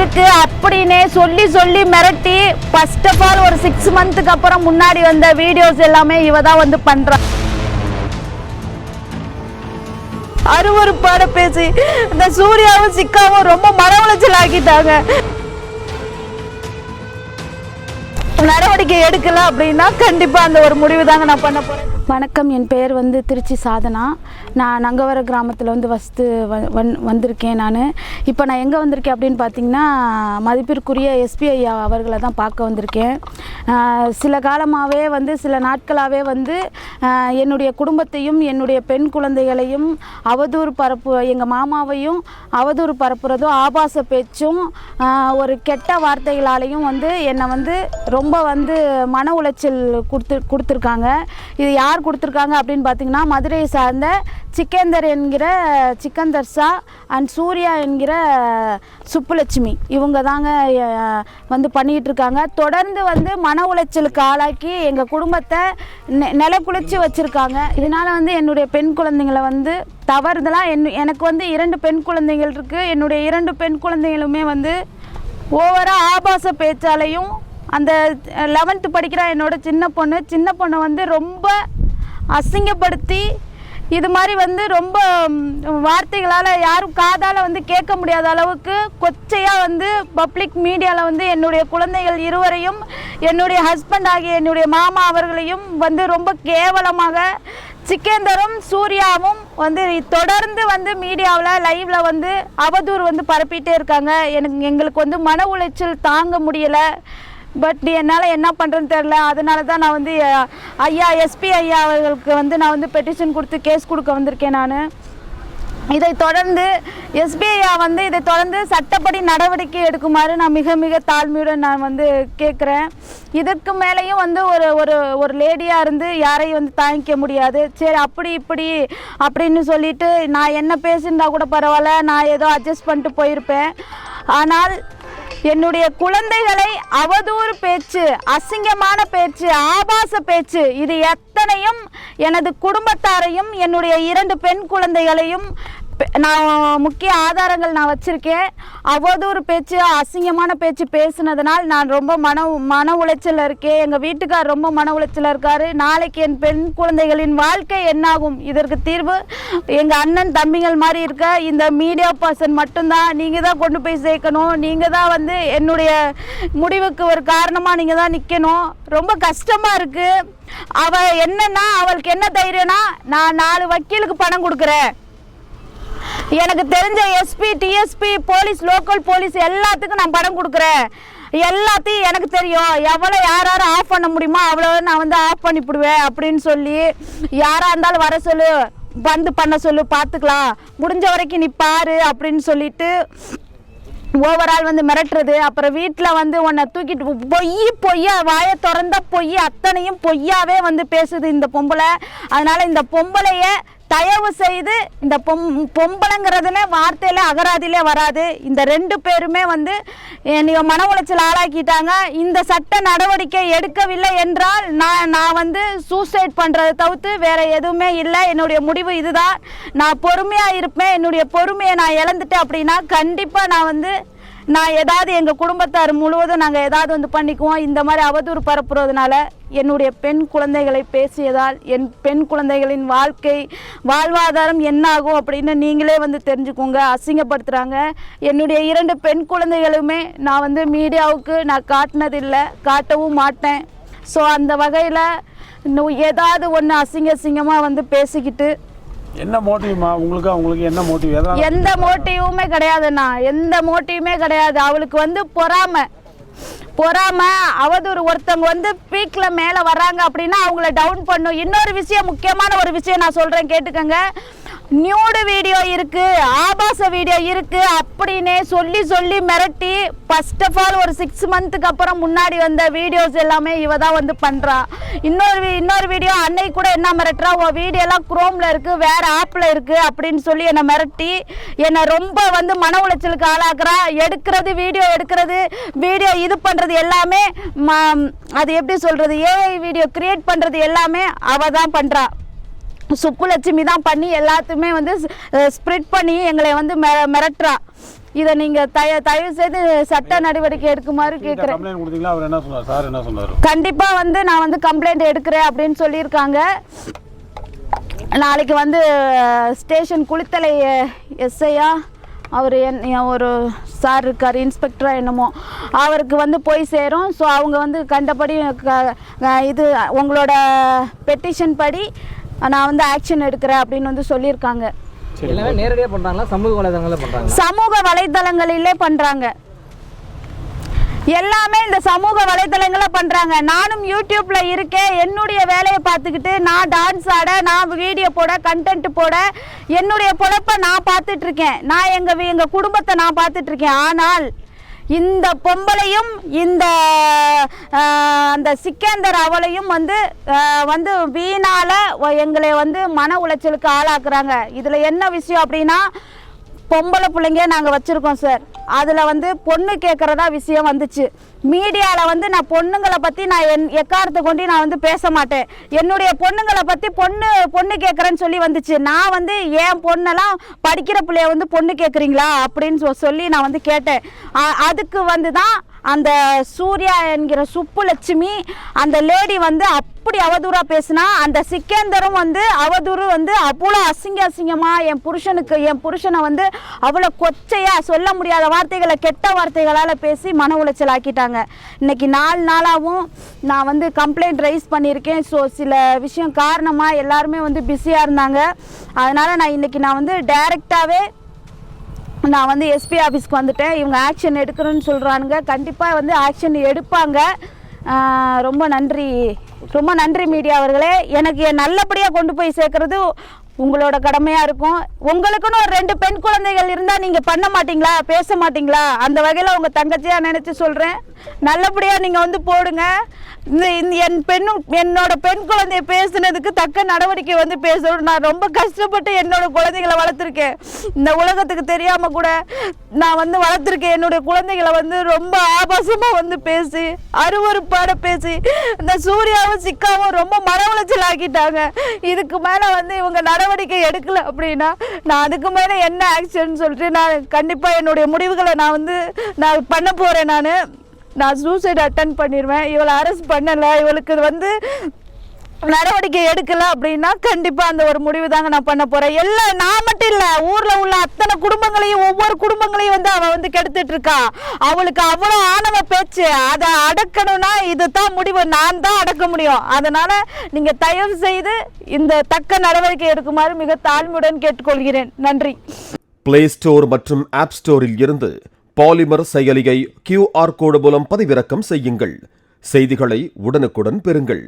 இருக்கு அப்படின்னு சொல்லி சொல்லி மிரட்டி ஃபர்ஸ்ட் ஆஃப் ஆல் ஒரு 6 மந்த்துக்கு அப்புறம் முன்னாடி வந்த வீடியோஸ் எல்லாமே இவ தான் வந்து பண்றா. அருவருப்பாட பேசி இந்த சூர்யாவும் சிக்காவும் ரொம்ப மன உளைச்சல் ஆக்கிட்டாங்க. நடவடிக்கை எடுக்கல அப்படின்னா கண்டிப்பா அந்த ஒரு முடிவு தாங்க நான் பண்ண போறேன். வணக்கம், என் பெயர் வந்து திருச்சி சாதனா. நான் நங்கவர கிராமத்தில் வந்து வந்திருக்கேன். இப்போ நான் எங்கே வந்திருக்கேன் அப்படின்னு பார்த்தீங்கன்னா, மதிப்பிற்குரிய எஸ்பி ஐயா அவர்களை தான் பார்க்க வந்திருக்கேன். சில காலமாகவே வந்து சில நாட்களாகவே வந்து என்னுடைய குடும்பத்தையும் என்னுடைய பெண் குழந்தைகளையும் அவதூறு எங்கள் மாமாவையும் அவதூறு பரப்புறதும் ஆபாச பேச்சும் ஒரு கெட்ட வார்த்தைகளாலையும் வந்து என்னை வந்து ரொம்ப வந்து மன உளைச்சல் கொடுத்துருக்காங்க. இது யார் கொடுத்துருக்காங்க அப்படின்னு பார்த்தீங்கன்னா, மதுரையை சார்ந்த சிக்கந்தர் ஷா அண்ட் சூர்யா என்கிற சுப்புலட்சுமி இவங்க தாங்க வந்து பண்ணிக்கிட்டு இருக்காங்க. தொடர்ந்து வந்து மன உளைச்சலுக்கு ஆளாக்கி எங்கள் குடும்பத்தை நிலக்குளிச்சு வச்சுருக்காங்க. இதனால் வந்து என்னுடைய பெண் குழந்தைங்களை வந்து தவறுதலாக எனக்கு வந்து 2 பெண் குழந்தைகள் இருக்குது. என்னுடைய 2 பெண் குழந்தைகளுமே வந்து ஓவராக ஆபாச பேச்சாலையும் அந்த 11th படிக்கிற என்னோட சின்ன பொண்ணை வந்து ரொம்ப அசிங்கப்படுத்தி இது மாதிரி வந்து ரொம்ப வார்த்தைகளால் யாரும் காதால் வந்து கேட்க முடியாத அளவுக்கு கொச்சையாக வந்து பப்ளிக் மீடியாவில் வந்து என்னுடைய குழந்தைகள் இருவரையும் என்னுடைய ஹஸ்பண்ட் ஆகிய என்னுடைய மாமா அவர்களையும் வந்து ரொம்ப கேவலமாக சிக்கேந்தரும் சூர்யாவும் வந்து தொடர்ந்து வந்து மீடியாவில் லைவில் வந்து அவதூறு வந்து பரப்பிகிட்டே இருக்காங்க. எங்களுக்கு வந்து மன உளைச்சல் தாங்க முடியலை. பட் என்னால் என்ன பண்ணுறேன்னு தெரில. அதனால தான் நான் வந்து எஸ்பி ஐயா அவர்களுக்கு வந்து நான் வந்து பெட்டிஷன் கொடுத்து கேஸ் கொடுக்க வந்திருக்கேன். இதை தொடர்ந்து எஸ்பி ஐயா வந்து இதை தொடர்ந்து சட்டப்படி நடவடிக்கை எடுக்குமாறு நான் மிக மிக தாழ்மையுடன் நான் வந்து கேட்குறேன். இதற்கு மேலேயும் வந்து ஒரு லேடியாக இருந்து யாரையும் வந்து தாங்கிக்க முடியாது. சரி, அப்படி இப்படி அப்படின்னு சொல்லிட்டு நான் என்ன பேசியிருந்தா கூட பரவாயில்ல, நான் ஏதோ அட்ஜஸ்ட் பண்ணிட்டு போயிருப்பேன். ஆனால் என்னுடைய குழந்தைகளை அவதூறு பேச்சு, அசிங்கமான பேச்சு, ஆபாச பேச்சு இது எத்தனையும் எனது குடும்பத்தாரையும் என்னுடைய 2 பெண் குழந்தைகளையும் நான் முக்கிய ஆதாரங்கள் நான் வச்சுருக்கேன். அவதூறு பேச்சு, அசிங்கமான பேச்சு பேசுனதுனால் நான் ரொம்ப மன உளைச்சலில் இருக்கேன். எங்கள் வீட்டுக்கார் ரொம்ப மன உளைச்சலில் இருக்கார். நாளைக்கு என் பெண் குழந்தைகளின் வாழ்க்கை என்னாகும்? இதற்கு தீர்வு எங்கள் அண்ணன் தம்பிகள் மாதிரி இருக்க இந்த மீடியா பர்சன் மட்டும்தான். நீங்கள் தான் கொண்டு போய் சேர்க்கணும். நீங்கள் தான் வந்து என்னுடைய முடிவுக்கு ஒரு காரணமாக நீங்கள் தான் நிற்கணும். ரொம்ப கஷ்டமாக இருக்குது. அவள் என்னன்னா, அவளுக்கு என்ன தைரியம்னா, நான் 4 வக்கீலுக்கு பணம் கொடுக்குறேன், எனக்கு தெரிஞ்ச SP DSP police local police எல்லாத்துக்கும் நான் பணம் கொடுக்குறேன், எல்லாத்தையும் எனக்கு தெரியும், எவ்வளோ யார் ஆஃப் பண்ண முடியுமோ அவ்வளோ நான் வந்து ஆஃப் பண்ணிவிடுவேன் அப்படின்னு சொல்லி யாராக இருந்தாலும் வர சொல்லு, வந்து பண்ண சொல்லு, பார்த்துக்கலாம், முடிஞ்ச வரைக்கும் நீ பாரு அப்படின்னு சொல்லிட்டு ஓவரால் வந்து மிரட்டுறது. அப்புறம் வீட்டில் வந்து உன்னை தூக்கிட்டு பொய்யா வாயை திறந்த பொய் அத்தனையும் பொய்யாவே வந்து பேசுது இந்த பொம்பளை. அதனால் இந்த பொம்பளையை தயவு செய்து இந்த பொம்பளைங்கிறதுனே வார்த்தையில அகராதியிலே வராது. இந்த 2 பேருமே வந்து என்னைய மன உளைச்சல் ஆளாக்கிட்டாங்க. இந்த சட்ட நடவடிக்கை எடுக்கவில்லை என்றால் நான் வந்து சூசைட் பண்ணுறதை தவிர்த்து வேறு எதுவுமே இல்லை. என்னுடைய முடிவு இதுதான். நான் பொறுமையாக இருப்பேன். என்னுடைய பொறுமையை நான் இழந்துட்டேன் அப்படின்னா கண்டிப்பாக நான் ஏதாவது எங்கள் குடும்பத்தார் முழுவதும் நாங்கள் ஏதாவது வந்து பண்ணிக்குவோம். இந்த மாதிரி அவதூறு பரப்புறதுனால என்னுடைய பெண் குழந்தைகளை பேசியதால் என் பெண் குழந்தைகளின் வாழ்வாதாரம் என்னாகும் அப்படின்னு நீங்களே வந்து தெரிஞ்சுக்கோங்க. அசிங்கப்படுத்துகிறாங்க. என்னுடைய 2 பெண் குழந்தைகளுமே நான் வந்து மீடியாவுக்கு நான் காட்டினதில்லை, காட்டவும் மாட்டேன். ஸோ அந்த வகையில் ஏதாவது ஒன்று அசிங்கமாக வந்து பேசிக்கிட்டு என்ன மோட்டிவ்மா உங்களுக்கு என்ன மோட்டிவ்? எந்த மோட்டிவுமே கிடையாதுண்ணா, எந்த மோட்டிவுமே கிடையாது. அவளுக்கு வந்து பொறாம அவதூறு. ஒருத்தவங்க வந்து பீக்ல மேல வர்றாங்க அப்படின்னா அவங்கள டவுன் பண்ணும். இன்னொரு விஷயம், முக்கியமான ஒரு விஷயம் நான் சொல்றேன், கேட்டுக்கங்க. நியூடு வீடியோ இருக்கு, ஆபாச வீடியோ இருக்கு அப்படின்னு சொல்லி மிரட்டி ஃபர்ஸ்ட் ஆஃப் ஆல் ஒரு 6 மந்த்துக்கு அப்புறம் முன்னாடி வந்த வீடியோஸ் எல்லாமே இவ தான் வந்து பண்றா. இன்னொரு வீடியோ அன்னைக்கு கூட என்ன மிரட்டுறா, உன் வீடியோ எல்லாம் குரோம்ல இருக்கு, வேற ஆப்ல இருக்கு அப்படின்னு சொல்லி என்னை மிரட்டி என்னை ரொம்ப வந்து மன உளைச்சலுக்கு ஆளாக்குறா. வீடியோ இது பண்றது எல்லாமே அது எப்படி சொல்றது, ஏஐ வீடியோ கிரியேட் பண்றது எல்லாமே அவ தான் பண்றா. சுப்புலட்சுமி தான் பண்ணி எல்லாத்தையுமே வந்து ஸ்ப்ரெட் பண்ணி எங்களை வந்து மிரட்டுறா. இதை நீங்கள் தயவு செய்து சட்ட நடவடிக்கை எடுக்குமாறு கேட்குறேன். கம்ப்ளைண்ட் கொடுத்தீங்களா? அவர் என்ன சொன்னார்? சார் என்ன சொன்னார்? கண்டிப்பாக வந்து நான் வந்து கம்ப்ளைண்ட் எடுக்கிறேன் அப்படின்னு சொல்லியிருக்காங்க. நாளைக்கு வந்து ஸ்டேஷன் குளித்தலை எஸ்ஐயா அவர் ஒரு சார் இருக்கார், இன்ஸ்பெக்டராக என்னமோ, அவருக்கு வந்து போய் சேரும். ஸோ அவங்க வந்து கண்டபடி இது உங்களோட பெட்டிஷன் படி நான் வந்து ஆக்ஷன் எடுக்கிறேன் அப்படின்னு வந்து சொல்லியிருக்காங்க. எல்லாமே நேரடியாக பண்ணுறாங்களா, சமூக வலைதளங்களில் பண்ணுறாங்க? சமூக வலைதளங்களிலே பண்ணுறாங்க. எல்லாமே இந்த சமூக வலைதளங்களில் பண்ணுறாங்க. நானும் யூடியூப்பில் இருக்கேன். என்னுடைய வேலையை பார்த்துக்கிட்டு நான் டான்ஸ் ஆட, நான் வீடியோ போட, கண்டென்ட் போட, என்னுடைய பொழப்பை நான் பார்த்துட்ருக்கேன். நான் எங்கள் குடும்பத்தை நான் பார்த்துட்ருக்கேன். ஆனால் இந்த பொம்பளையும் இந்த அந்த சிக்கந்தர் அவளையும் வந்து வீணால் எங்களை வந்து மன உளைச்சலுக்கு ஆளாக்குறாங்க. இதில் என்ன விஷயம் அப்படின்னா, பொம்பளை பிள்ளைங்க நாங்கள் வச்சுருக்கோம் சார். அதில் வந்து பொண்ணு கேட்குறதா விஷயம் வந்துச்சு. மீடியாவில் வந்து நான் பொண்ணுங்களை பற்றி நான் எக்காரத்தை கொண்டு நான் வந்து பேச மாட்டேன். என்னுடைய பொண்ணுங்களை பற்றி பொண்ணு கேட்குறேன்னு சொல்லி வந்துச்சு. நான் வந்து என் பொண்ணெல்லாம் படிக்கிற பிள்ளைய வந்து பொண்ணு கேட்குறீங்களா அப்படின்னு சொல்லி நான் வந்து கேட்டேன். அதுக்கு வந்து தான் அந்த சூர்யா என்கிற சுப்புலட்சுமி அந்த லேடி வந்து அப்படி அவதூறாக பேசினா, அந்த சிக்கேந்தரும் வந்து அவதூறு வந்து அவ்வளோ அசிங்கமாக என் புருஷனை வந்து அவ்வளோ கொச்சையாக சொல்ல முடியாத வார்த்தைகளை, கெட்ட வார்த்தைகளால் பேசி மன உளைச்சல் ஆக்கிட்டாங்க. இன்னைக்கு 4 நாளாகவும் நான் வந்து கம்ப்ளைண்ட் ரைஸ் பண்ணியிருக்கேன். ஸோ சில விஷயம் காரணமாக எல்லாருமே வந்து பிஸியாக இருந்தாங்க. அதனால் நான் வந்து டைரெக்டாகவே நான் வந்து எஸ்பி ஆஃபீஸ்க்கு வந்துட்டேன். இவங்க ஆக்ஷன் எடுக்கணும்னு சொல்கிறானுங்க. கண்டிப்பாக வந்து ஆக்ஷன் எடுப்பாங்க. ரொம்ப நன்றி மீடியா அவர்களே. எனக்கு நல்லபடியாக கொண்டு போய் சேர்க்கறது உங்களோட கடமையாக இருக்கும். உங்களுக்குன்னு ஒரு 2 பெண் குழந்தைகள் இருந்தால் நீங்கள் பண்ண மாட்டிங்களா, பேச மாட்டிங்களா? அந்த வகையில் உங்கள் தங்கச்சியாக நினச்சி சொல்கிறேன். நல்லபடியாக நீங்கள் வந்து போடுங்க. என்னோட பெண் குழந்தைய பேசுனதுக்கு தக்க நடவடிக்கை வந்து பேசணும். நான் ரொம்ப கஷ்டப்பட்டு என்னோட குழந்தைகளை வளர்த்துருக்கேன். இந்த உலகத்துக்கு தெரியாமல் கூட நான் வந்து வளர்த்துருக்கேன். என்னுடைய குழந்தைகளை வந்து ரொம்ப ஆபாசமாக வந்து பேசி, அருவருப்பாட பேசி, இந்த சூர்யாவும் சிக்காவும் ரொம்ப மன உளைச்சல் ஆக்கிட்டாங்க. இதுக்கு மேலே வந்து இவங்க நடவடிக்கை எடுக்கல அப்படின்னா நான் அதுக்கு மேலே என்ன ஆக்ஷன் சொல்லிட்டு நான் கண்டிப்பாக என்னுடைய முடிவுகளை நான் பண்ண போகிறேன். நான் சூசைட் அட்டன் பண்ணிடுவேன். இவளை அரெஸ்ட் பண்ணலை, இவளுக்கு வந்து நடவடிக்கை எடுக்கல அப்படின்னா கண்டிப்பாக அந்த ஒரு முடிவு தாங்க நான் பண்ண போகிறேன். நான் மட்டும் இல்லை, ஊரில் உள்ள அத்தனை குடும்பங்களையும், ஒவ்வொரு குடும்பங்களையும் வந்து அவள் வந்து கெடுத்துட்டு இருக்கா. அவளுக்கு அவ்வளோ ஆணவ பேச்சு. அதை அடக்கணும்னா இதுதான் முடிவு, நான் தான் அடக்க முடியும். அதனால் நீங்கள் தயவு செய்து இந்த தக்க நடவடிக்கை எடுக்குமாறு மிக தாழ்மையுடன் கேட்டுக்கொள்கிறேன். நன்றி. பிளே ஸ்டோர் மற்றும் ஆப் ஸ்டோரில் இருந்து பாலிமர் செயலியை QR கோடு மூலம் பதிவிறக்கம் செய்யுங்கள். செய்திகளை உடனுக்குடன் பெறுங்கள்.